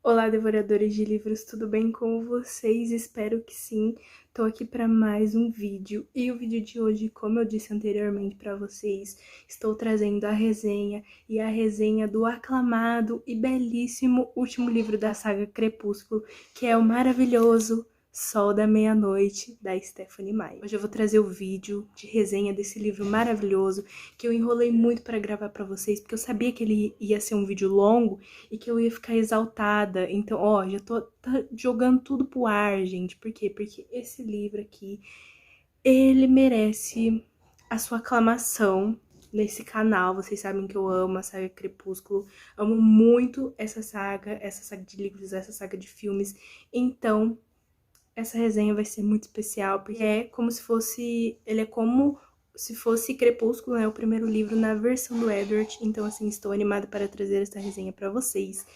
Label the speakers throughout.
Speaker 1: Olá, devoradores de livros, tudo bem com vocês? Espero que sim. Tô aqui para mais um vídeo e o vídeo de hoje, como eu disse anteriormente para vocês, estou trazendo a resenha do aclamado e belíssimo último livro da saga Crepúsculo, que é o maravilhoso Sol da Meia-Noite, da Stephenie Meyer. Hoje eu vou trazer o vídeo de resenha desse livro maravilhoso, que eu enrolei muito para gravar para vocês, porque eu sabia que ele ia ser um vídeo longo e que eu ia ficar exaltada. Então, ó, já tô jogando tudo pro ar, gente. Por quê? Porque esse livro aqui, ele merece a sua aclamação nesse canal. Vocês sabem que eu amo a saga Crepúsculo, amo muito essa saga de livros, essa saga de filmes. Então, essa resenha vai ser muito especial, porque é como se fosse... Ele é como se fosse Crepúsculo, né? O primeiro livro na versão do Edward. Então, assim, estou animada para trazer essa resenha para vocês.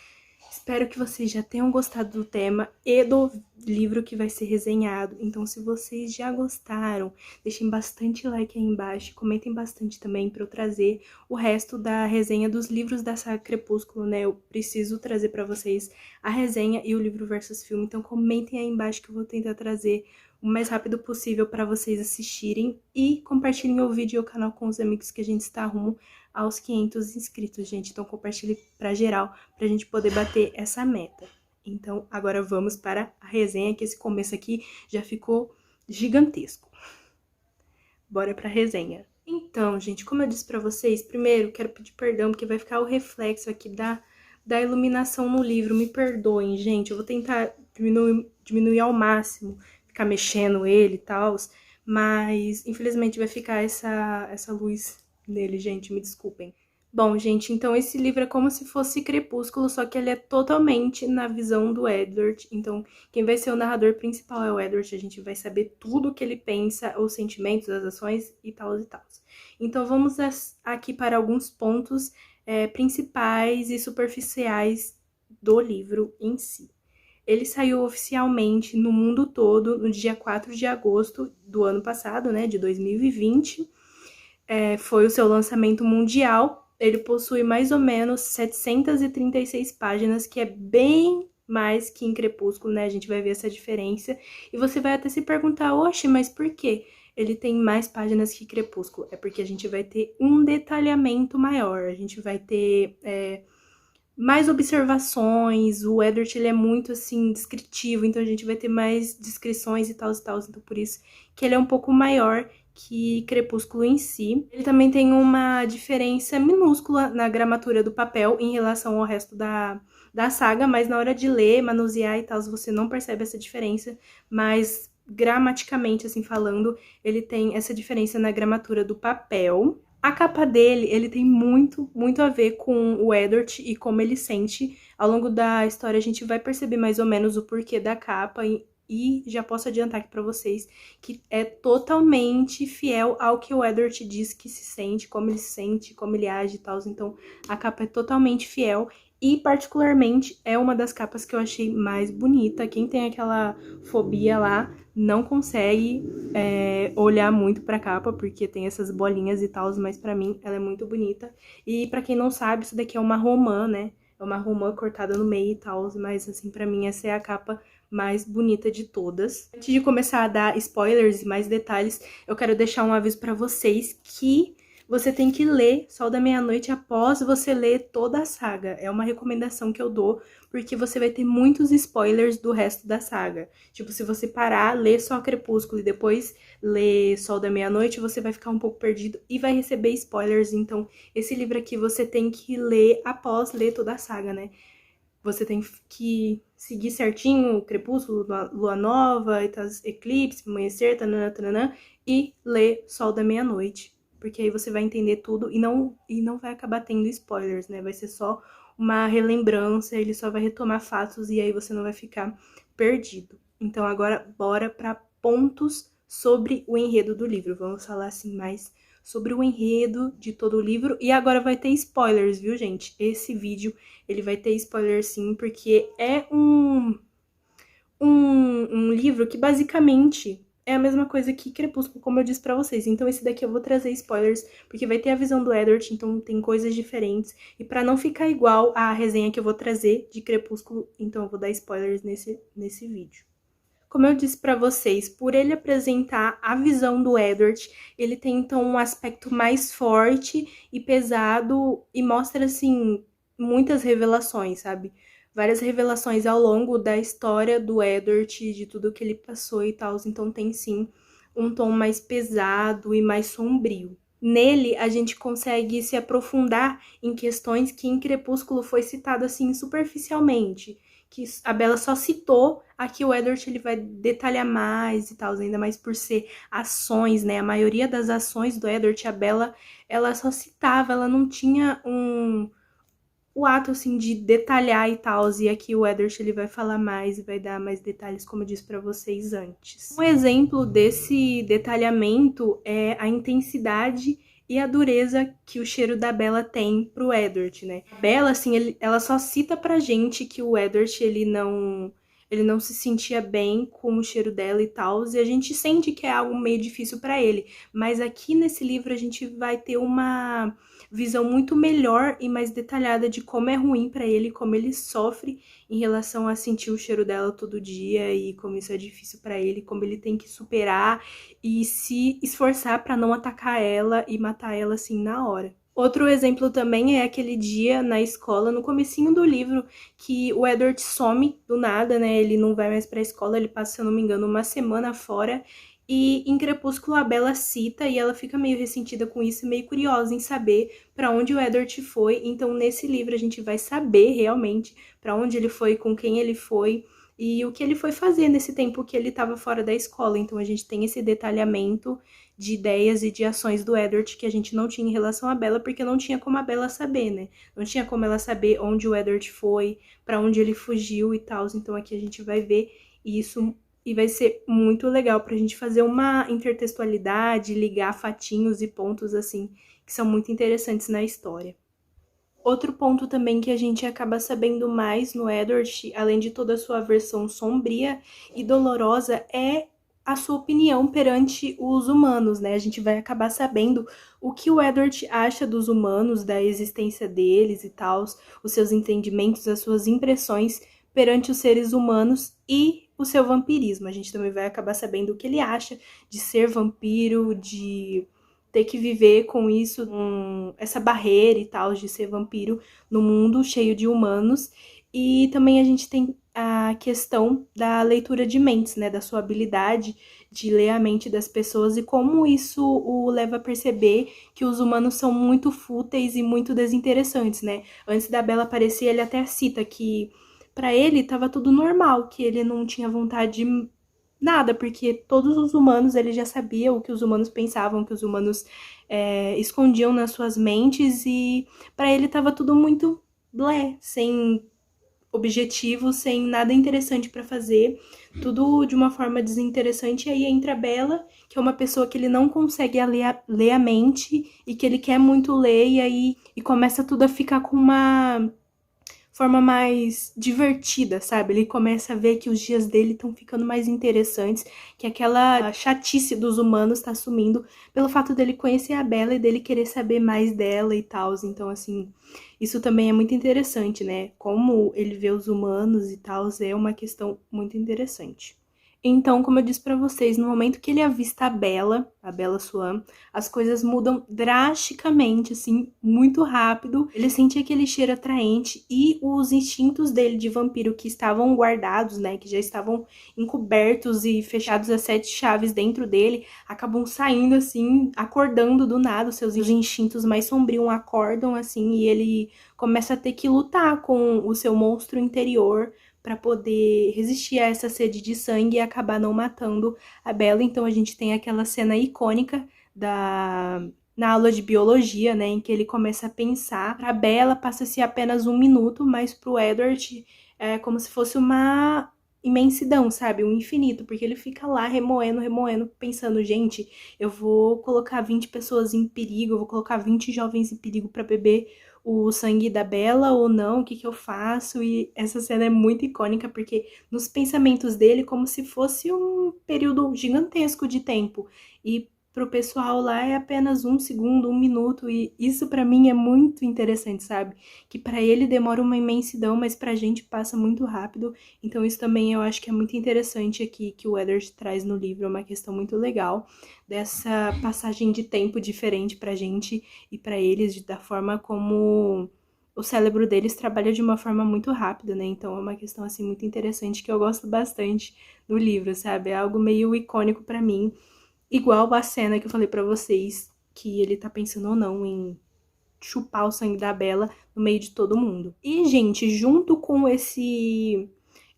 Speaker 1: Espero que vocês já tenham gostado do tema e do livro que vai ser resenhado. Então, se vocês já gostaram, deixem bastante like aí embaixo, comentem bastante também para eu trazer o resto da resenha dos livros da saga Crepúsculo, né? Eu preciso trazer para vocês a resenha e o livro versus filme, então comentem aí embaixo que eu vou tentar trazer o mais rápido possível para vocês assistirem e compartilhem o vídeo e o canal com os amigos, que a gente está rumo aos 500 inscritos, gente. Então compartilhe pra geral, pra gente poder bater essa meta. Então agora vamos para a resenha, que esse começo aqui já ficou gigantesco. Bora pra resenha. Então, gente, como eu disse pra vocês, primeiro quero pedir perdão, porque vai ficar o reflexo aqui da iluminação no livro. Me perdoem, gente, eu vou tentar diminuir ao máximo, ficar mexendo ele e tal, mas infelizmente vai ficar essa luz nele, gente, me desculpem. Bom, gente, então esse livro é como se fosse Crepúsculo, só que ele é totalmente na visão do Edward. Então, quem vai ser o narrador principal é o Edward, a gente vai saber tudo o que ele pensa, os sentimentos, as ações e tal e tal. Então, vamos aqui para alguns pontos principais e superficiais do livro em si. Ele saiu oficialmente no mundo todo no dia 4 de agosto do ano passado, né, de 2020. Foi o seu lançamento mundial. Ele possui mais ou menos 736 páginas, que é bem mais que em Crepúsculo, né? A gente vai ver essa diferença. E você vai até se perguntar, oxe, mas por quê? Ele tem mais páginas que Crepúsculo. É porque a gente vai ter um detalhamento maior, a gente vai ter mais observações. O Edward, ele é muito, assim, descritivo, então a gente vai ter mais descrições e tal, então por isso que ele é um pouco maior que Crepúsculo em si. Ele também tem uma diferença minúscula na gramatura do papel em relação ao resto da saga, mas na hora de ler, manusear e tal, você não percebe essa diferença, mas gramaticamente, assim, falando, ele tem essa diferença na gramatura do papel. A capa dele, ele tem muito a ver com o Edward e como ele sente. Ao longo da história, a gente vai perceber mais ou menos o porquê da capa e já posso adiantar aqui pra vocês que é totalmente fiel ao que o Edward diz que se sente, como ele age e tal. Então, a capa é totalmente fiel e, particularmente, é uma das capas que eu achei mais bonita. Quem tem aquela fobia lá não consegue olhar muito pra capa, porque tem essas bolinhas e tal, mas pra mim ela é muito bonita. E pra quem não sabe, isso daqui é uma romã, né? É uma romã cortada no meio e tal, mas assim, pra mim essa é a capa mais bonita de todas. Antes de começar a dar spoilers e mais detalhes, eu quero deixar um aviso pra vocês que você tem que ler Sol da Meia-Noite após você ler toda a saga. É uma recomendação que eu dou, porque você vai ter muitos spoilers do resto da saga. Tipo, se você parar, ler só Crepúsculo e depois ler Sol da Meia-Noite, você vai ficar um pouco perdido e vai receber spoilers. Então, esse livro aqui você tem que ler após ler toda a saga, né? Você tem que seguir certinho Crepúsculo, Lua Nova, Eclipse, Amanhecer, tanana, tanana, e ler Sol da Meia-Noite. Porque aí você vai entender tudo e não vai acabar tendo spoilers, né? Vai ser só uma relembrança, ele só vai retomar fatos e aí você não vai ficar perdido. Então agora bora para pontos sobre o enredo do livro. Vamos falar assim mais sobre o enredo de todo o livro. E agora vai ter spoilers, viu, gente? Esse vídeo, ele vai ter spoiler sim, porque é um livro que basicamente é a mesma coisa que Crepúsculo, como eu disse pra vocês. Então esse daqui eu vou trazer spoilers, porque vai ter a visão do Edward, então tem coisas diferentes. E pra não ficar igual a resenha que eu vou trazer de Crepúsculo, então eu vou dar spoilers nesse vídeo. Como eu disse pra vocês, por ele apresentar a visão do Edward, ele tem então um aspecto mais forte e pesado e mostra, assim, muitas revelações, sabe? Várias revelações ao longo da história do Edward, de tudo que ele passou e tal, então tem sim um tom mais pesado e mais sombrio. Nele, a gente consegue se aprofundar em questões que em Crepúsculo foi citado assim superficialmente, que a Bella só citou, aqui o Edward ele vai detalhar mais e tal, ainda mais por ser ações, né? A maioria das ações do Edward, a Bella, ela só citava, ela não tinha o ato, assim, de detalhar e tal, e aqui o Edward ele vai falar mais e vai dar mais detalhes, como eu disse pra vocês antes. Um exemplo desse detalhamento é a intensidade e a dureza que o cheiro da Bella tem pro Edward, né? A Bella, assim, ela só cita pra gente que o Edward, ele não se sentia bem com o cheiro dela e tal, e a gente sente que é algo meio difícil pra ele, mas aqui nesse livro a gente vai ter uma visão muito melhor e mais detalhada de como é ruim pra ele, como ele sofre em relação a sentir o cheiro dela todo dia e como isso é difícil pra ele, como ele tem que superar e se esforçar pra não atacar ela e matar ela assim na hora. Outro exemplo também é aquele dia na escola, no comecinho do livro, que o Edward some do nada, né? Ele não vai mais pra escola, ele passa, se eu não me engano, uma semana fora. E em Crepúsculo a Bella cita e ela fica meio ressentida com isso, meio curiosa em saber pra onde o Edward foi. Então nesse livro a gente vai saber realmente pra onde ele foi, com quem ele foi e o que ele foi fazer nesse tempo que ele estava fora da escola. Então a gente tem esse detalhamento de ideias e de ações do Edward que a gente não tinha em relação à Bella, porque não tinha como a Bella saber, né? Não tinha como ela saber onde o Edward foi, pra onde ele fugiu e tal. Então aqui a gente vai ver isso e vai ser muito legal pra gente fazer uma intertextualidade, ligar fatinhos e pontos assim, que são muito interessantes na história. Outro ponto também que a gente acaba sabendo mais no Edward, além de toda a sua versão sombria e dolorosa, é a sua opinião perante os humanos, né? A gente vai acabar sabendo o que o Edward acha dos humanos, da existência deles e tal, os seus entendimentos, as suas impressões perante os seres humanos e o seu vampirismo. A gente também vai acabar sabendo o que ele acha de ser vampiro, de ter que viver com isso, essa barreira e tal, de ser vampiro no mundo cheio de humanos. E também a gente tem a questão da leitura de mentes, né, da sua habilidade de ler a mente das pessoas e como isso o leva a perceber que os humanos são muito fúteis e muito desinteressantes, né? Antes da Bella aparecer, ele até cita que pra ele tava tudo normal, que ele não tinha vontade de nada, porque todos os humanos, ele já sabia o que os humanos pensavam, o que os humanos escondiam nas suas mentes, e pra ele tava tudo muito blé, sem objetivo, sem nada interessante pra fazer, tudo de uma forma desinteressante. E aí entra a Bella, que é uma pessoa que ele não consegue ler a mente e que ele quer muito ler, e aí começa tudo a ficar com uma forma mais divertida, sabe? Ele começa a ver que os dias dele estão ficando mais interessantes, que aquela chatice dos humanos tá sumindo pelo fato dele conhecer a Bella e dele querer saber mais dela e tal. Então, assim, isso também é muito interessante, né? Como ele vê os humanos e tal, é uma questão muito interessante. Então, como eu disse pra vocês, no momento que ele avista a Bella Swan, as coisas mudam drasticamente, assim, muito rápido. Ele sente aquele cheiro atraente e os instintos dele de vampiro que estavam guardados, né, que já estavam encobertos e fechados a 7 chaves dentro dele, acabam saindo, assim, acordando do nada. Os seus instintos mais sombrios acordam, assim, e ele começa a ter que lutar com o seu monstro interior para poder resistir a essa sede de sangue e acabar não matando a Bella. Então a gente tem aquela cena icônica na aula de biologia, né, em que ele começa a pensar. Para Bella passa-se apenas 1 minuto, mas para o Edward é como se fosse uma imensidão, sabe? Um infinito, porque ele fica lá remoendo, remoendo, pensando, gente, eu vou colocar 20 pessoas em perigo, eu vou colocar 20 jovens em perigo pra beber o sangue da Bella ou não, o que que eu faço? E essa cena é muito icônica, porque nos pensamentos dele, como se fosse um período gigantesco de tempo, e pro pessoal lá é apenas 1 segundo, 1 minuto, e isso pra mim é muito interessante, sabe? Que pra ele demora uma imensidão, mas pra gente passa muito rápido. Então isso também eu acho que é muito interessante aqui, que o Eddard traz no livro, é uma questão muito legal, dessa passagem de tempo diferente pra gente e pra eles, da forma como o cérebro deles trabalha de uma forma muito rápida, né? Então é uma questão, assim, muito interessante que eu gosto bastante do livro, sabe? É algo meio icônico pra mim, igual a cena que eu falei pra vocês, que ele tá pensando ou não em chupar o sangue da Bella no meio de todo mundo. E, gente, junto com esse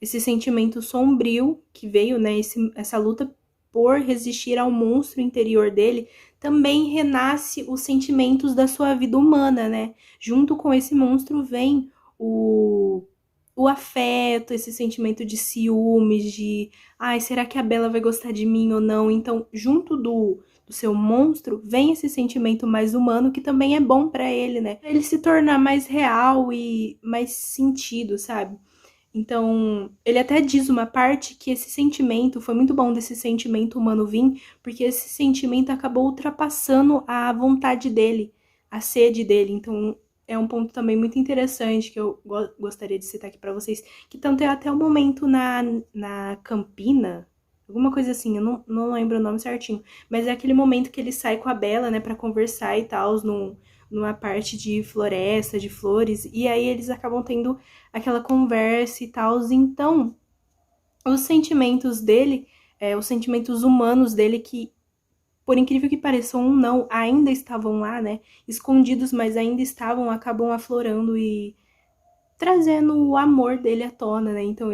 Speaker 1: sentimento sombrio que veio, né, essa luta por resistir ao monstro interior dele, também renasce os sentimentos da sua vida humana, né? Junto com esse monstro vem o afeto, esse sentimento de ciúmes, de ai, será que a Bella vai gostar de mim ou não? Então, junto do seu monstro, vem esse sentimento mais humano que também é bom pra ele, né? Pra ele se tornar mais real e mais sentido, sabe? Então, ele até diz uma parte que esse sentimento, foi muito bom desse sentimento humano vir, porque esse sentimento acabou ultrapassando a vontade dele, a sede dele. Então, é um ponto também muito interessante que eu gostaria de citar aqui pra vocês, que tanto é até o momento na Campina, alguma coisa assim, eu não lembro o nome certinho, mas é aquele momento que ele sai com a Bella, né, pra conversar e tal, numa parte de floresta, de flores, e aí eles acabam tendo aquela conversa e tal. Então, os sentimentos dele, os sentimentos humanos dele, que, por incrível que pareça ou não, ainda estavam lá, né, escondidos, mas ainda estavam, acabam aflorando e trazendo o amor dele à tona, né? Então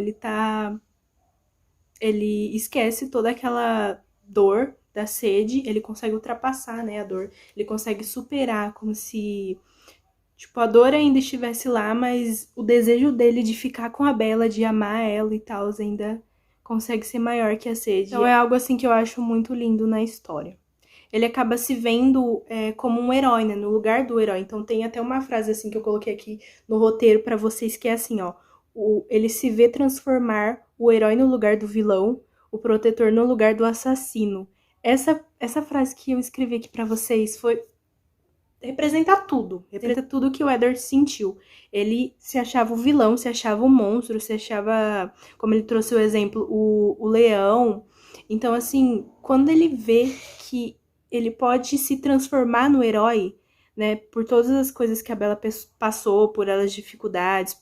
Speaker 1: ele esquece toda aquela dor da sede, ele consegue ultrapassar, né, a dor, ele consegue superar, como se, tipo, a dor ainda estivesse lá, mas o desejo dele de ficar com a Bella, de amar ela e tal, ainda consegue ser maior que a sede. Então é algo, assim, que eu acho muito lindo na história. Ele acaba se vendo como um herói, né, no lugar do herói. Então tem até uma frase, assim, que eu coloquei aqui no roteiro pra vocês, que é assim, ó: ele se vê transformar o herói no lugar do vilão, o protetor no lugar do assassino. Essa frase que eu escrevi aqui pra vocês representa tudo que o Eddard sentiu. Ele se achava o vilão, se achava o monstro, se achava, como ele trouxe o exemplo, o leão. Então, assim, quando ele vê que ele pode se transformar no herói, né, por todas as coisas que a Bella passou, por elas dificuldades,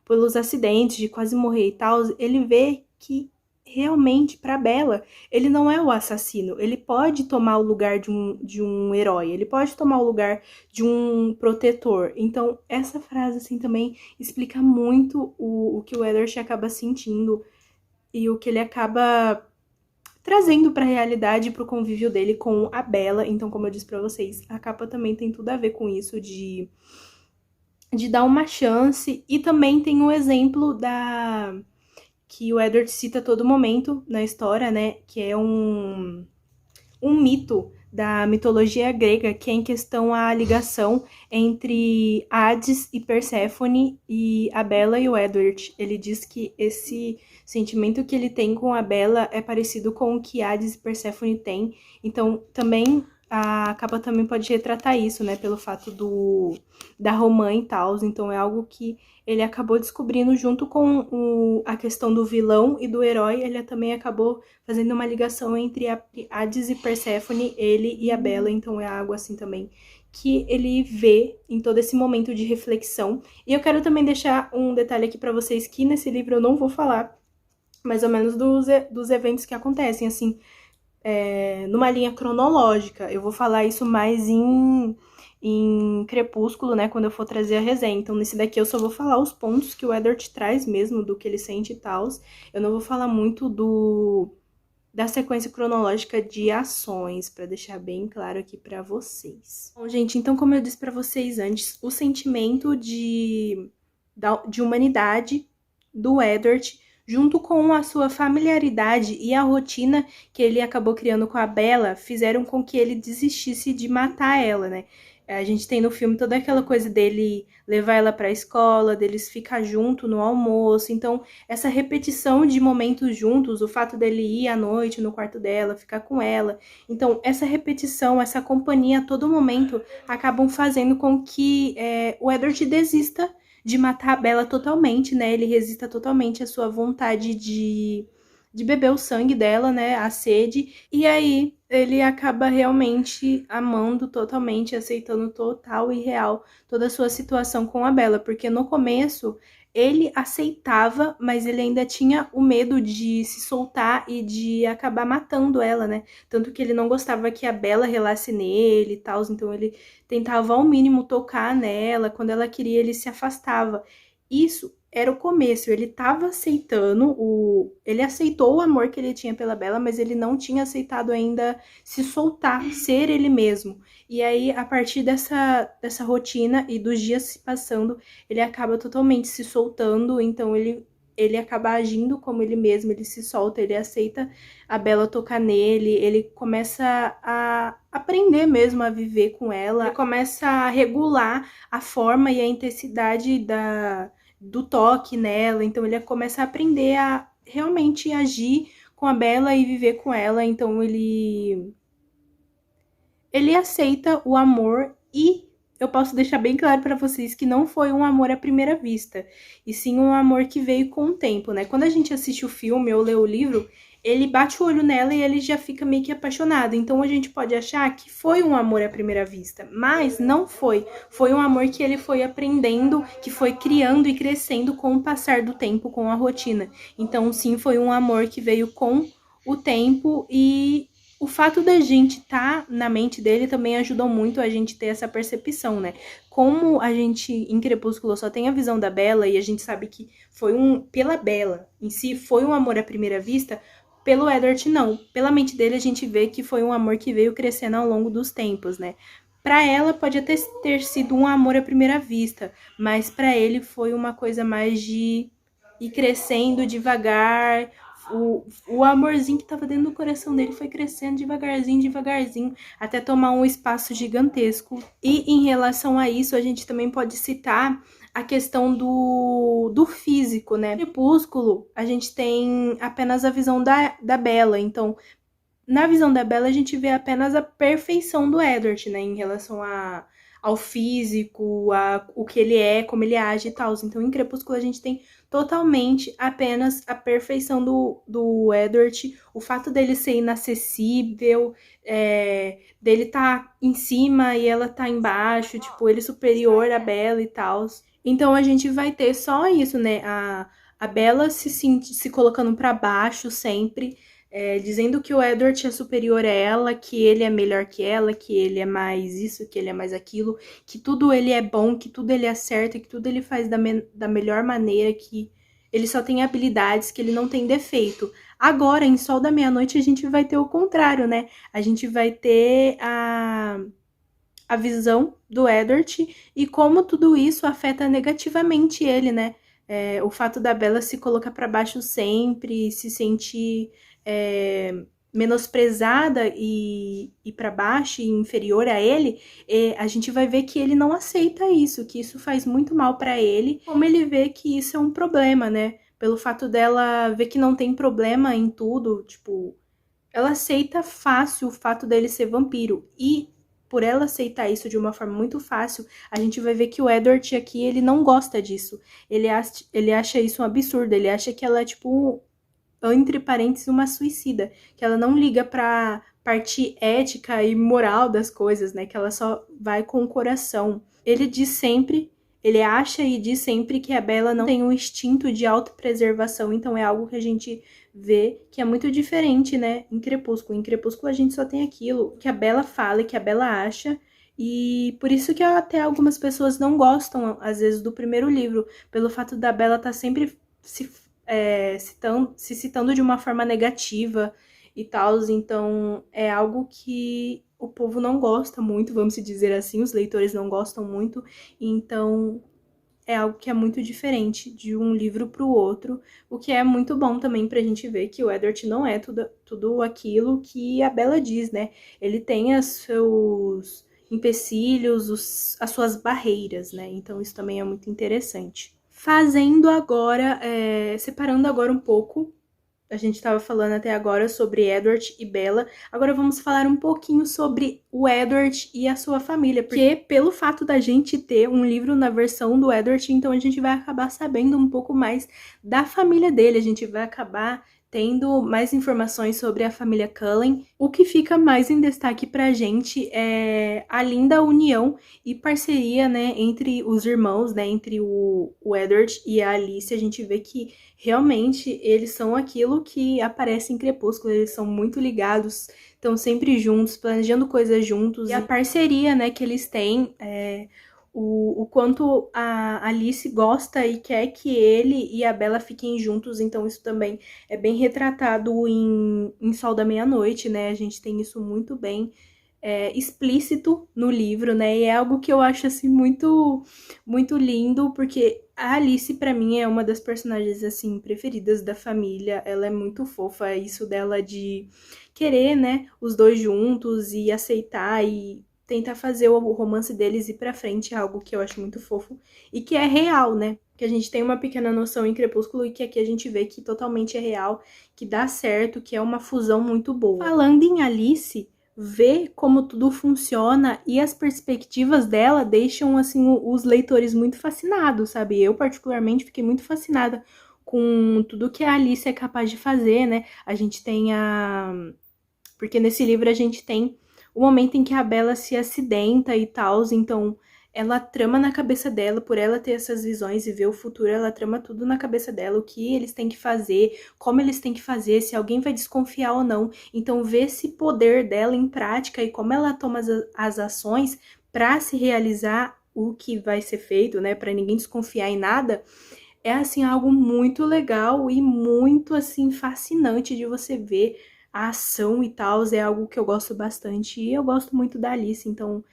Speaker 1: pelos acidentes de quase morrer e tal, ele vê que realmente, pra Bella, ele não é o assassino. Ele pode tomar o lugar de um herói, ele pode tomar o lugar de um protetor. Então, essa frase, assim, também explica muito o que o Eddard acaba sentindo e o que ele acaba trazendo pra realidade, pro convívio dele com a Bella. Então, como eu disse pra vocês, a capa também tem tudo a ver com isso, de dar uma chance. E também tem o exemplo que o Eddard cita a todo momento na história, né, que é um mito da mitologia grega, que é em questão a ligação entre Hades e Perséfone e a Bella e o Eddard. Ele diz que esse sentimento que ele tem com a Bella é parecido com o que Hades e Perséfone têm. Então, também a capa também pode retratar isso, né, pelo fato da romã e tal. Então, é algo que ele acabou descobrindo junto com a questão do vilão e do herói. Ele também acabou fazendo uma ligação entre Hades e Perséfone, ele e a Bella. Então é algo assim também que ele vê em todo esse momento de reflexão. E eu quero também deixar um detalhe aqui pra vocês, que nesse livro eu não vou falar mais ou menos dos eventos que acontecem, assim, numa linha cronológica. Eu vou falar isso mais em Crepúsculo, né, quando eu for trazer a resenha. Então, nesse daqui eu só vou falar os pontos que o Eddard traz mesmo, do que ele sente e tal. Eu não vou falar muito da sequência cronológica de ações, pra deixar bem claro aqui pra vocês. Bom, gente, então, como eu disse pra vocês antes, o sentimento de humanidade do Eddard junto com a sua familiaridade e a rotina que ele acabou criando com a Bella, fizeram com que ele desistisse de matar ela, né? A gente tem no filme toda aquela coisa dele levar ela para a escola, deles ficar junto no almoço. Então, essa repetição de momentos juntos, o fato dele ir à noite no quarto dela, ficar com ela. Então, essa repetição, essa companhia a todo momento acabam fazendo com que o Edward desista de matar a Bella totalmente, né? Ele resista totalmente à sua vontade de beber o sangue dela, né? A sede. E aí ele acaba realmente amando totalmente, aceitando total e real toda a sua situação com a Bella, porque no começo ele aceitava, mas ele ainda tinha o medo de se soltar e de acabar matando ela, né? Tanto que ele não gostava que a Bella relasse nele e tal, então ele tentava ao mínimo tocar nela, quando ela queria ele se afastava. Isso era o começo, ele tava aceitando ele aceitou o amor que ele tinha pela Bella, mas ele não tinha aceitado ainda se soltar, ser ele mesmo. E aí, a partir dessa rotina e dos dias se passando, ele acaba totalmente se soltando, então ele acaba agindo como ele mesmo, ele se solta, ele aceita a Bella tocar nele, ele começa a aprender mesmo a viver com ela, ele começa a regular a forma e a intensidade do toque nela, então ele começa a aprender a realmente agir com a Bella e viver com ela, então ele aceita o amor e eu posso deixar bem claro para vocês que não foi um amor à primeira vista, e sim um amor que veio com o tempo, né? Quando a gente assiste o filme ou lê o livro, ele bate o olho nela e ele já fica meio que apaixonado. Então a gente pode achar que foi um amor à primeira vista, mas não foi. Foi um amor que ele foi aprendendo, que foi criando e crescendo com o passar do tempo, com a rotina. Então sim, foi um amor que veio com o tempo e o fato da gente estar na mente dele também ajudou muito a gente ter essa percepção, né? Como a gente, em Crepúsculo, só tem a visão da Bella e a gente sabe que foi pela Bella em si, foi um amor à primeira vista, pelo Edward não. Pela mente dele a gente vê que foi um amor que veio crescendo ao longo dos tempos, né? Para ela pode até ter sido um amor à primeira vista, mas para ele foi uma coisa mais de ir crescendo devagar, o amorzinho que tava dentro do coração dele foi crescendo devagarzinho, devagarzinho, até tomar um espaço gigantesco. E em relação a isso, a gente também pode citar a questão do físico, né? No Crepúsculo, a gente tem apenas a visão da Bella, então na visão da Bella, a gente vê apenas a perfeição do Edward, né? Em relação ao físico, o que ele é, como ele age e tal. Então, em Crepúsculo, a gente tem totalmente apenas a perfeição do Edward, o fato dele ser inacessível, dele tá em cima e ela tá embaixo, tipo, ele superior à Bella e tal. Então, a gente vai ter só isso, né? A Bella se colocando para baixo sempre, dizendo que o Edward é superior a ela, que ele é melhor que ela, que ele é mais isso, que ele é mais aquilo, que tudo ele é bom, que tudo ele acerta, que tudo ele faz da melhor maneira, que ele só tem habilidades, que ele não tem defeito. Agora, em Sol da Meia-Noite, a gente vai ter o contrário, né? A gente vai ter a visão do Edward e como tudo isso afeta negativamente ele, né? O fato da Bella se colocar para baixo sempre, se sentir menosprezada e para baixo e inferior a ele, a gente vai ver que ele não aceita isso, que isso faz muito mal para ele, como ele vê que isso é um problema, né? Pelo fato dela ver que não tem problema em tudo, tipo, ela aceita fácil o fato dele ser vampiro e por ela aceitar isso de uma forma muito fácil, a gente vai ver que o Edward aqui, ele não gosta disso. Ele acha isso um absurdo, ele acha que ela é, tipo, entre parênteses, uma suicida, que ela não liga pra parte ética e moral das coisas, né, que ela só vai com o coração. Ele acha e diz sempre que a Bella não tem um instinto de autopreservação, então é algo que a gente vê que é muito diferente, né, em Crepúsculo. Em Crepúsculo a gente só tem aquilo que a Bella fala e que a Bella acha, e por isso que até algumas pessoas não gostam, às vezes, do primeiro livro, pelo fato da Bella estar sempre se citando de uma forma negativa e tal, então é algo que o povo não gosta muito, vamos dizer assim, os leitores não gostam muito, então é algo que é muito diferente de um livro para o outro, o que é muito bom também pra gente ver que o Edward não é tudo aquilo que a Bella diz, né? Ele tem os seus empecilhos, as suas barreiras, né? Então isso também é muito interessante. Fazendo agora, separando agora um pouco, a gente estava falando até agora sobre Edward e Bella. Agora vamos falar um pouquinho sobre o Edward e a sua família. Porque pelo fato da gente ter um livro na versão do Edward, então a gente vai acabar sabendo um pouco mais da família dele. A gente vai acabar tendo mais informações sobre a família Cullen. O que fica mais em destaque pra gente é a linda união e parceria, né, entre os irmãos, né, entre o Edward e a Alice. A gente vê que realmente eles são aquilo que aparece em Crepúsculo, eles são muito ligados, estão sempre juntos, planejando coisas juntos. E a parceria, né, que eles têm, o quanto a Alice gosta e quer que ele e a Bella fiquem juntos, então isso também é bem retratado em Sol da Meia-Noite, né? A gente tem isso muito bem explícito no livro, né? E é algo que eu acho assim muito muito lindo, porque a Alice pra mim é uma das personagens assim preferidas da família. Ela é muito fofa, isso dela de querer, né, os dois juntos e aceitar e tentar fazer o romance deles ir pra frente, é algo que eu acho muito fofo e que é real, né? Que a gente tem uma pequena noção em Crepúsculo e que aqui a gente vê que totalmente é real, que dá certo, que é uma fusão muito boa. Falando em Alice, ver como tudo funciona e as perspectivas dela deixam, assim, os leitores muito fascinados, sabe? Eu, particularmente, fiquei muito fascinada com tudo que a Alice é capaz de fazer, né? A gente tem Porque nesse livro a gente tem o momento em que a Bella se acidenta e tal, então ela trama na cabeça dela, por ela ter essas visões e ver o futuro, ela trama tudo na cabeça dela, o que eles têm que fazer, como eles têm que fazer, se alguém vai desconfiar ou não. Então ver esse poder dela em prática e como ela toma as ações para se realizar o que vai ser feito, né, para ninguém desconfiar em nada, é assim algo muito legal e muito assim fascinante de você ver a ação e tal, é algo que eu gosto bastante e eu gosto muito da Alice, então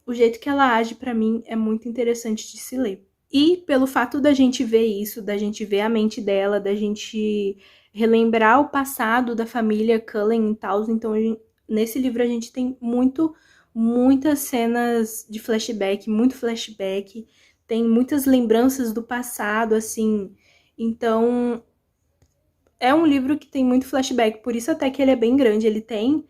Speaker 1: o jeito que ela age pra mim é muito interessante de se ler. E pelo fato da gente ver isso, da gente ver a mente dela, da gente relembrar o passado da família Cullen e tal, então nesse livro a gente tem muitas cenas de flashback, muito flashback, tem muitas lembranças do passado, assim, então é um livro que tem muito flashback, por isso até que ele é bem grande, ele tem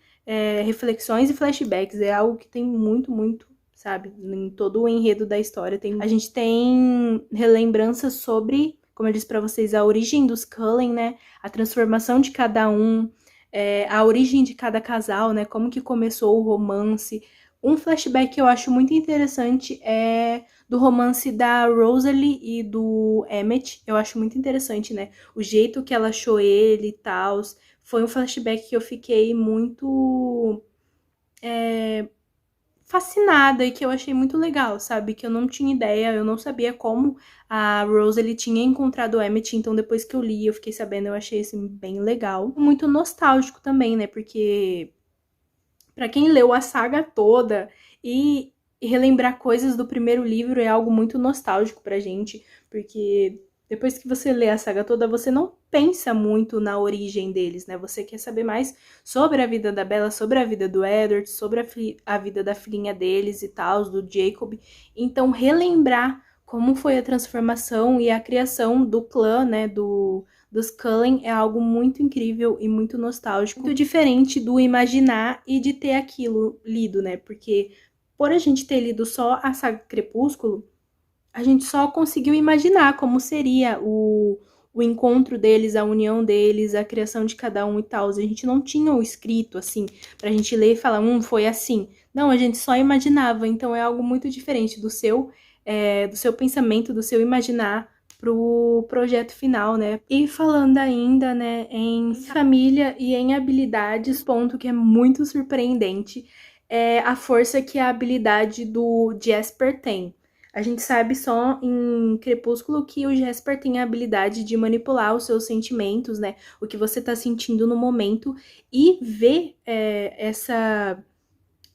Speaker 1: reflexões e flashbacks, é algo que tem muito, sabe, em todo o enredo da história. A gente tem relembranças sobre, como eu disse pra vocês, a origem dos Cullen, né, a transformação de cada um, a origem de cada casal, né, como que começou o romance. Um flashback que eu acho muito interessante é do romance da Rosalie e do Emmett. Eu acho muito interessante, né? O jeito que ela achou ele e tal. Foi um flashback que eu fiquei muito fascinada e que eu achei muito legal, sabe? Que eu não tinha ideia, eu não sabia como a Rosalie tinha encontrado o Emmett, então depois que eu li, eu fiquei sabendo, eu achei assim bem legal. Muito nostálgico também, né? Porque pra quem leu a saga toda e relembrar coisas do primeiro livro é algo muito nostálgico pra gente, porque depois que você lê a saga toda, você não pensa muito na origem deles, né? Você quer saber mais sobre a vida da Bella, sobre a vida do Edward, sobre a vida da filhinha deles e tal, do Jacob. Então, relembrar como foi a transformação e a criação do clã, né, dos Cullen é algo muito incrível e muito nostálgico, muito diferente do imaginar e de ter aquilo lido, né? Porque por a gente ter lido só a saga Crepúsculo, a gente só conseguiu imaginar como seria o encontro deles, a união deles, a criação de cada um e tal. A gente não tinha o escrito, assim, pra gente ler e falar, foi assim. Não, a gente só imaginava, então é algo muito diferente do seu pensamento, do seu imaginar pro projeto final, né? E falando ainda, né, em família e em habilidades, ponto que é muito surpreendente é a força que a habilidade do Jasper tem. A gente sabe só em Crepúsculo que o Jasper tem a habilidade de manipular os seus sentimentos, né? O que você tá sentindo no momento e ver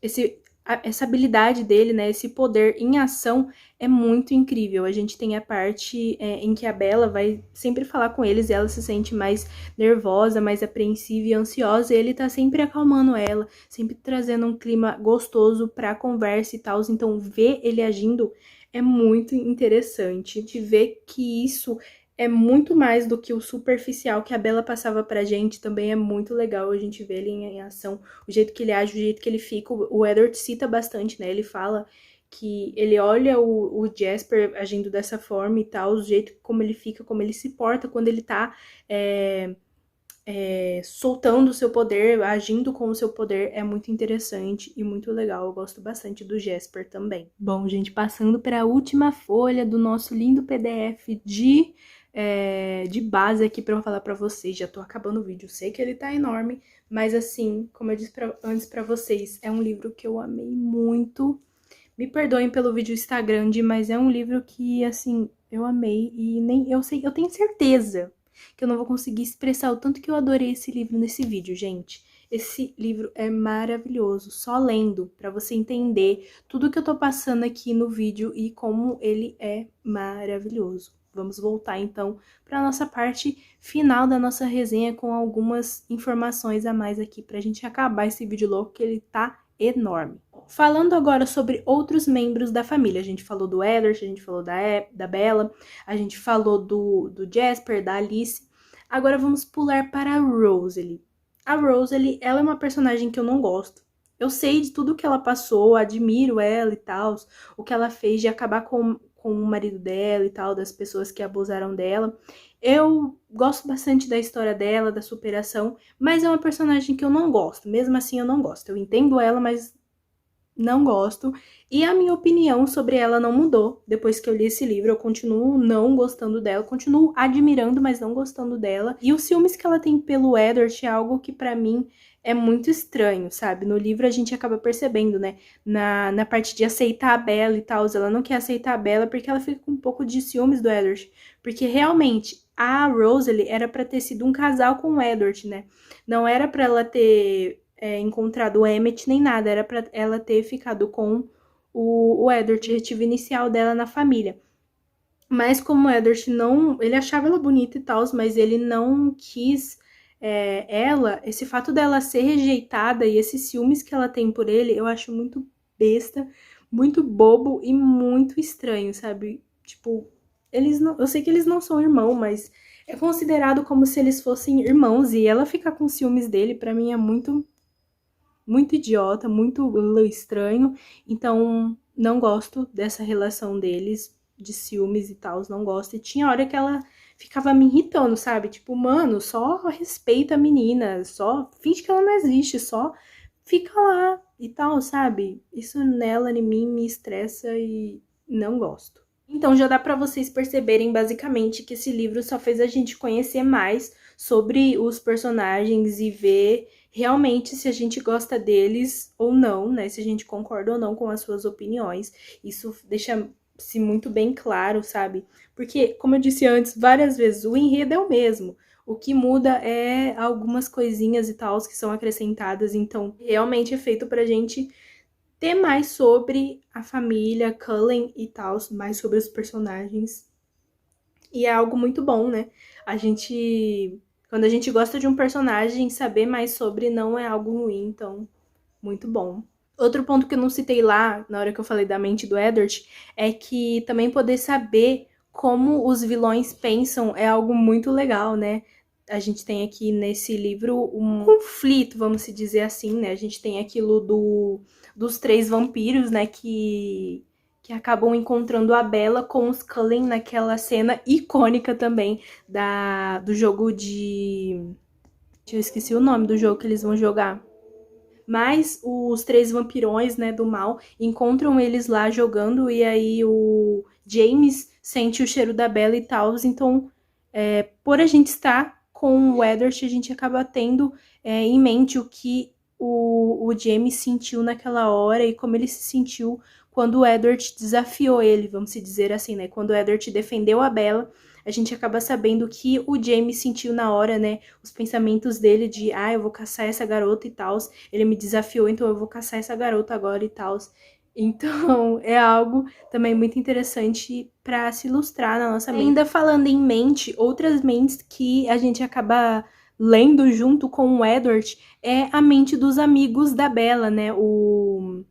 Speaker 1: esse essa habilidade dele, né, esse poder em ação é muito incrível. A gente tem a parte em que a Bella vai sempre falar com eles e ela se sente mais nervosa, mais apreensiva e ansiosa, e ele tá sempre acalmando ela, sempre trazendo um clima gostoso pra conversa e tal. Então, ver ele agindo é muito interessante. A gente vê que isso é muito mais do que o superficial que a Bella passava pra gente, também é muito legal a gente ver ele em ação, o jeito que ele age, o jeito que ele fica. O Edward cita bastante, né? Ele fala que ele olha o Jasper agindo dessa forma e tal, o jeito como ele fica, como ele se porta quando ele tá soltando o seu poder, agindo com o seu poder, é muito interessante e muito legal. Eu gosto bastante do Jasper também. Bom, gente, passando para a última folha do nosso lindo PDF de base aqui para eu falar para vocês. Já tô acabando o vídeo, sei que ele tá enorme, mas assim, como eu disse antes para vocês, é um livro que eu amei muito. Me perdoem pelo vídeo estar grande, mas é um livro que, assim, eu amei e nem eu sei, eu tenho certeza que eu não vou conseguir expressar o tanto que eu adorei esse livro nesse vídeo, gente. Esse livro é maravilhoso, só lendo, pra você entender tudo que eu tô passando aqui no vídeo e como ele é maravilhoso. Vamos voltar, então, para a nossa parte final da nossa resenha com algumas informações a mais aqui pra gente acabar esse vídeo louco, que ele tá enorme. Falando agora sobre outros membros da família, a gente falou do Edward, a gente falou da Bella, a gente falou do Jasper, da Alice. Agora vamos pular para a Rosalie. A Rosalie, ela é uma personagem que eu não gosto. Eu sei de tudo que ela passou, admiro ela e tal, o que ela fez de acabar com o marido dela e tal, das pessoas que abusaram dela. Eu gosto bastante da história dela, da superação, mas é uma personagem que eu não gosto. Mesmo assim, eu não gosto. Eu entendo ela, mas não gosto. E a minha opinião sobre ela não mudou. Depois que eu li esse livro, eu continuo não gostando dela, continuo admirando, mas não gostando dela. E os ciúmes que ela tem pelo Edward é algo que pra mim é muito estranho, sabe? No livro a gente acaba percebendo, né? Na parte de aceitar a Bella e tal, ela não quer aceitar a Bella porque ela fica com um pouco de ciúmes do Edward. Porque realmente a Rosalie era pra ter sido um casal com o Edward, né? Não era pra ela ter encontrado o Emmett nem nada, era pra ela ter ficado com o Edward, objetivo inicial dela na família. Mas como o Edward não... Ele achava ela bonita e tal, mas ele não quis ela... Esse fato dela ser rejeitada e esses ciúmes que ela tem por ele, eu acho muito besta, muito bobo e muito estranho, sabe? Tipo, eles não... Eu sei que eles não são irmãos, mas é considerado como se eles fossem irmãos. E ela ficar com ciúmes dele, pra mim, é muito idiota, muito estranho. Então, não gosto dessa relação deles, de ciúmes e tal, não gosto. E tinha hora que ela ficava me irritando, sabe? Tipo, mano, só respeita a menina, só finge que ela não existe, só fica lá e tal, sabe? Isso nela, em mim, me estressa e não gosto. Então, já dá pra vocês perceberem, basicamente, que esse livro só fez a gente conhecer mais sobre os personagens e ver realmente se a gente gosta deles ou não, né? Se a gente concorda ou não com as suas opiniões. Isso deixa-se muito bem claro, sabe? Porque, como eu disse antes, várias vezes, o enredo é o mesmo. O que muda é algumas coisinhas e tal que são acrescentadas. Então, realmente é feito pra gente ter mais sobre a família Cullen e tal, mais sobre os personagens. E é algo muito bom, né? Quando a gente gosta de um personagem, saber mais sobre não é algo ruim, então, muito bom. Outro ponto que eu não citei lá, na hora que eu falei da mente do Edward, é que também poder saber como os vilões pensam é algo muito legal, né? A gente tem aqui nesse livro um conflito, vamos se dizer assim, né? A gente tem aquilo dos três vampiros, né? Que acabam encontrando a Bella com os Cullen naquela cena icônica também do jogo de... Eu esqueci o nome do jogo que eles vão jogar. Mas os três vampirões, né, do mal, encontram eles lá jogando e aí o James sente o cheiro da Bella e tal. Então, por a gente estar com o Edward, a gente acaba tendo em mente o que o James sentiu naquela hora e como ele se sentiu quando o Edward desafiou ele, vamos dizer assim, né? Quando o Edward defendeu a Bella, a gente acaba sabendo que o Jaime sentiu na hora, né, os pensamentos dele de, eu vou caçar essa garota e tal, ele me desafiou, então eu vou caçar essa garota agora e tal. Então, é algo também muito interessante para se ilustrar na nossa mente. Ainda falando em mente, outras mentes que a gente acaba lendo junto com o Edward é a mente dos amigos da Bella, né? O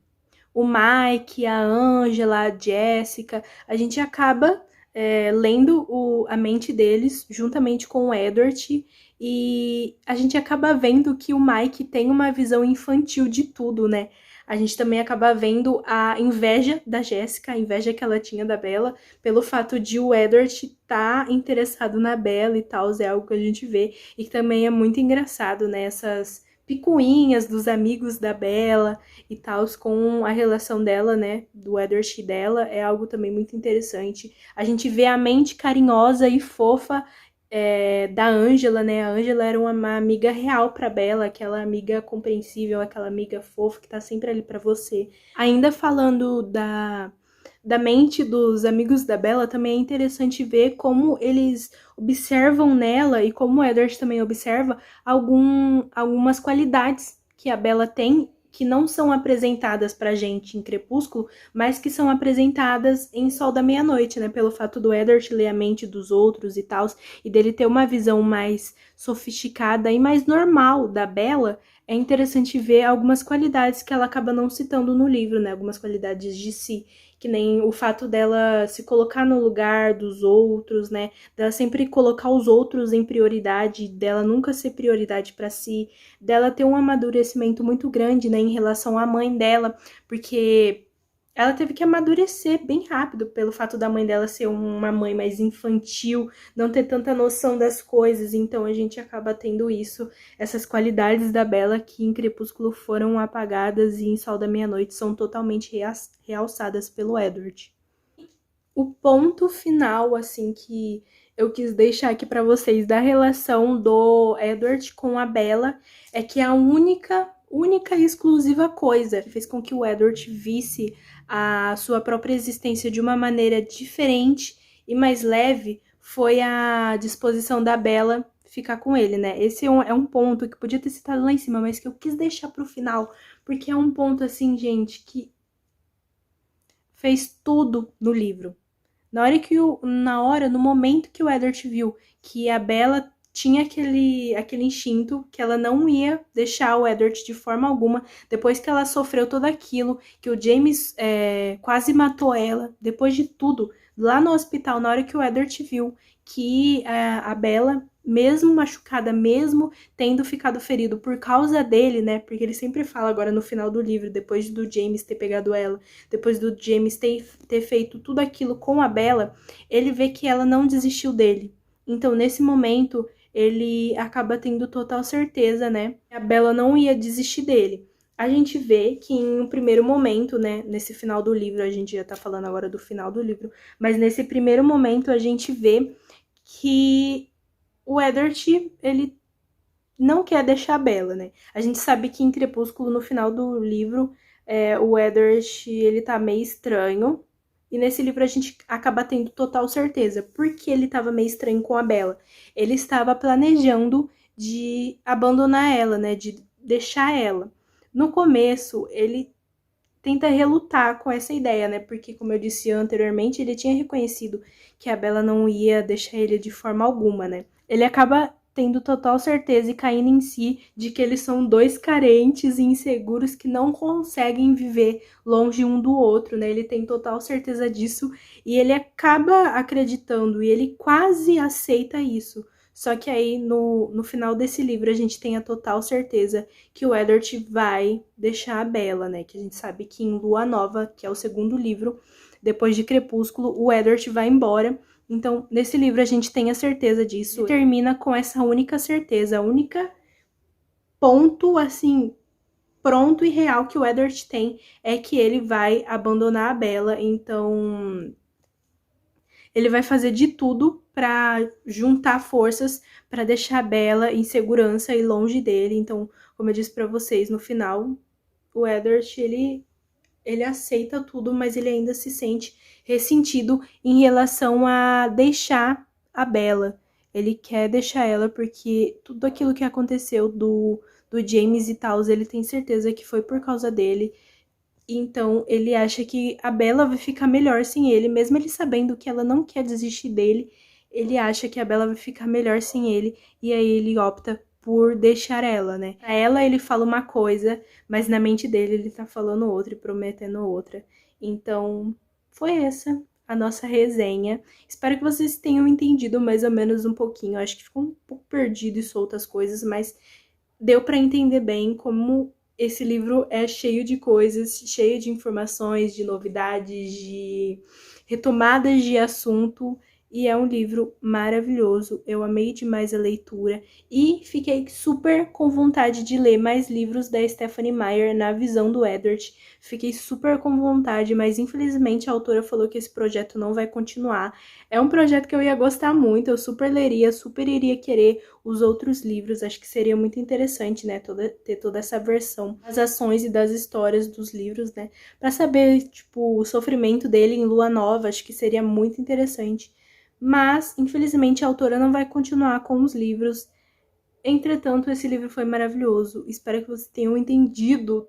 Speaker 1: Mike, a Angela, a Jessica. A gente acaba lendo a mente deles juntamente com o Edward e a gente acaba vendo que o Mike tem uma visão infantil de tudo, né? A gente também acaba vendo a inveja da Jéssica, a inveja que ela tinha da Bella, pelo fato de o Edward estar interessado na Bella e tal, é algo que a gente vê, e que também é muito engraçado, né, essas picuinhas dos amigos da Bella e tal, com a relação dela, né, do Edward e dela, é algo também muito interessante. A gente vê a mente carinhosa e fofa da Angela, né? A Angela era uma amiga real pra Bella, aquela amiga compreensível, aquela amiga fofa que tá sempre ali pra você. Ainda falando da mente dos amigos da Bella, também é interessante ver como eles observam nela e como o Edward também observa algumas qualidades que a Bella tem que não são apresentadas pra gente em Crepúsculo, mas que são apresentadas em Sol da Meia-Noite, né? Pelo fato do Edward ler a mente dos outros e tal, e dele ter uma visão mais sofisticada e mais normal da Bella, é interessante ver algumas qualidades que ela acaba não citando no livro, né? Algumas qualidades de si, que nem o fato dela se colocar no lugar dos outros, né? Dela sempre colocar os outros em prioridade, dela nunca ser prioridade para si, dela ter um amadurecimento muito grande, né, em relação à mãe dela, porque ela teve que amadurecer bem rápido pelo fato da mãe dela ser uma mãe mais infantil, não ter tanta noção das coisas, então a gente acaba tendo isso, essas qualidades da Bella que em Crepúsculo foram apagadas e em Sol da Meia-Noite são totalmente realçadas pelo Edward. O ponto final, assim, que eu quis deixar aqui pra vocês da relação do Edward com a Bella é que a única e exclusiva coisa que fez com que o Edward visse a sua própria existência de uma maneira diferente e mais leve foi a disposição da Bella ficar com ele, né? Esse é um ponto que podia ter citado lá em cima, mas que eu quis deixar pro final, porque é um ponto, assim, gente, que fez tudo no livro. No momento que o Edward viu que a Bella tinha aquele instinto que ela não ia deixar o Edward de forma alguma, depois que ela sofreu tudo aquilo, que o James quase matou ela, depois de tudo, lá no hospital, na hora que o Edward viu que a Bella, mesmo machucada, mesmo tendo ficado ferido por causa dele, né, porque ele sempre fala agora no final do livro, depois do James ter pegado ela, depois do James ter feito tudo aquilo com a Bella, ele vê que ela não desistiu dele. Então, nesse momento, ele acaba tendo total certeza, né, que a Bella não ia desistir dele. A gente vê que em um primeiro momento, né, nesse final do livro, a gente já tá falando agora do final do livro, mas nesse primeiro momento a gente vê que o Edward, ele não quer deixar a Bella, né? A gente sabe que em Crepúsculo, no final do livro, o Edward, ele tá meio estranho. E nesse livro a gente acaba tendo total certeza. Por que ele tava meio estranho com a Bella? Ele estava planejando de abandonar ela, né? De deixar ela. No começo, ele tenta relutar com essa ideia, né? Porque, como eu disse anteriormente, ele tinha reconhecido que a Bella não ia deixar ele de forma alguma, né? Ele acaba tendo total certeza e caindo em si de que eles são dois carentes e inseguros que não conseguem viver longe um do outro, né? Ele tem total certeza disso e ele acaba acreditando e ele quase aceita isso. Só que aí, no final desse livro, a gente tem a total certeza que o Edward vai deixar a Bella, né? Que a gente sabe que em Lua Nova, que é o segundo livro, depois de Crepúsculo, o Edward vai embora. Então, nesse livro a gente tem a certeza disso. E termina com essa única certeza, a única ponto, assim, pronto e real que o Edward tem é que ele vai abandonar a Bella. Então, ele vai fazer de tudo para juntar forças para deixar a Bella em segurança e longe dele. Então, como eu disse para vocês, no final, o Edward, ele aceita tudo, mas ele ainda se sente ressentido em relação a deixar a Bella. Ele quer deixar ela porque tudo aquilo que aconteceu do James e tal, ele tem certeza que foi por causa dele. Então, ele acha que a Bella vai ficar melhor sem ele, mesmo ele sabendo que ela não quer desistir dele, ele acha que a Bella vai ficar melhor sem ele, e aí ele opta por deixar ela, né? Pra ela, ele fala uma coisa, mas na mente dele ele tá falando outra e prometendo outra. Então, foi essa a nossa resenha. Espero que vocês tenham entendido mais ou menos um pouquinho. Eu acho que ficou um pouco perdido e solto as coisas, mas deu pra entender bem como esse livro é cheio de coisas, cheio de informações, de novidades, de retomadas de assunto, e é um livro maravilhoso. Eu amei demais a leitura e fiquei super com vontade de ler mais livros da Stephenie Meyer na visão do Edward. Fiquei super com vontade, mas infelizmente a autora falou que esse projeto não vai continuar. É um projeto que eu ia gostar muito, eu super leria, super iria querer os outros livros. Acho que seria muito interessante, né, ter toda essa versão das ações e das histórias dos livros, né, pra saber, tipo, o sofrimento dele em Lua Nova. Acho que seria muito interessante. Mas, infelizmente, a autora não vai continuar com os livros. Entretanto, esse livro foi maravilhoso. Espero que vocês tenham entendido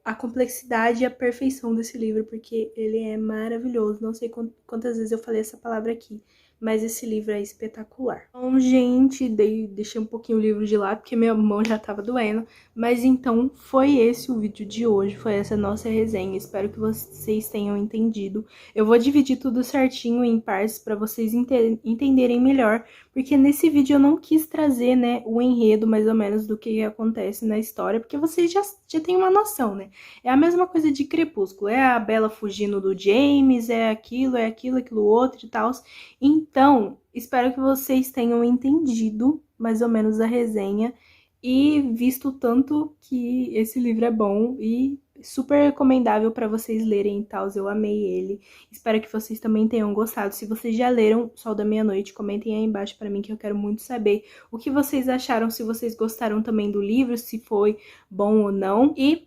Speaker 1: a complexidade e a perfeição desse livro, porque ele é maravilhoso. Não sei quantas vezes eu falei essa palavra aqui, mas esse livro é espetacular. Então, gente, deixei um pouquinho o livro de lado, porque minha mão já tava doendo. Mas então, foi esse o vídeo de hoje, foi essa nossa resenha. Espero que vocês tenham entendido. Eu vou dividir tudo certinho em partes para vocês entenderem melhor, porque nesse vídeo eu não quis trazer, né, o enredo mais ou menos do que acontece na história, porque vocês já têm uma noção, né? É a mesma coisa de Crepúsculo, é a Bella fugindo do James, é aquilo, aquilo outro e tal. Então, espero que vocês tenham entendido mais ou menos a resenha e visto o tanto que esse livro é bom e super recomendável para vocês lerem e tal. Eu amei ele. Espero que vocês também tenham gostado. Se vocês já leram Sol da Meia-Noite, comentem aí embaixo para mim, que eu quero muito saber o que vocês acharam, se vocês gostaram também do livro, se foi bom ou não. E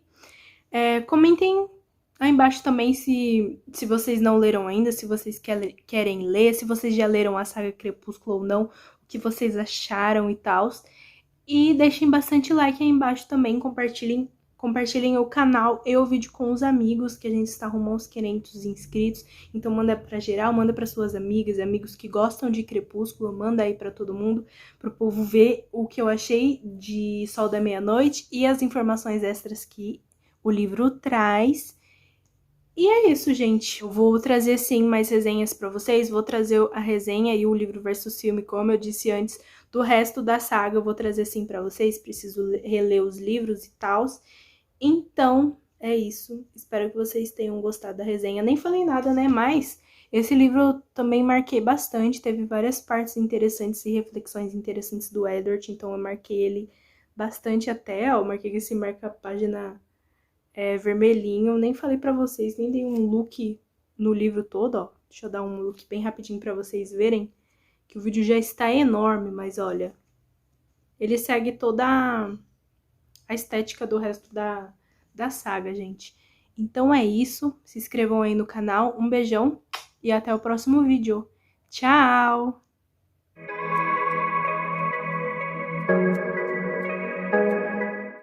Speaker 1: comentem aí embaixo também se vocês não leram ainda, se vocês querem ler, se vocês já leram a saga Crepúsculo ou não, o que vocês acharam e tal. E deixem bastante like aí embaixo também, compartilhem o canal e o vídeo com os amigos, que a gente está rumo aos 500 inscritos. Então manda pra geral, manda para suas amigas, amigos que gostam de Crepúsculo, manda aí pra todo mundo, pro povo ver o que eu achei de Sol da Meia-Noite e as informações extras que o livro traz. E é isso, gente. Eu vou trazer, sim, mais resenhas pra vocês. Vou trazer a resenha e o livro versus filme, como eu disse antes, do resto da saga. Eu vou trazer, sim, pra vocês. Preciso reler os livros e tal. Então, é isso. Espero que vocês tenham gostado da resenha. Nem falei nada, né? Mas esse livro eu também marquei bastante. Teve várias partes interessantes e reflexões interessantes do Edward. Então, eu marquei ele bastante até. Ó, eu marquei que esse marca-página vermelhinho. Nem falei pra vocês, nem dei um look no livro todo, ó. Deixa eu dar um look bem rapidinho pra vocês verem, que o vídeo já está enorme, mas olha, ele segue toda a estética do resto da saga, gente. Então é isso, se inscrevam aí no canal, um beijão e até o próximo vídeo. Tchau!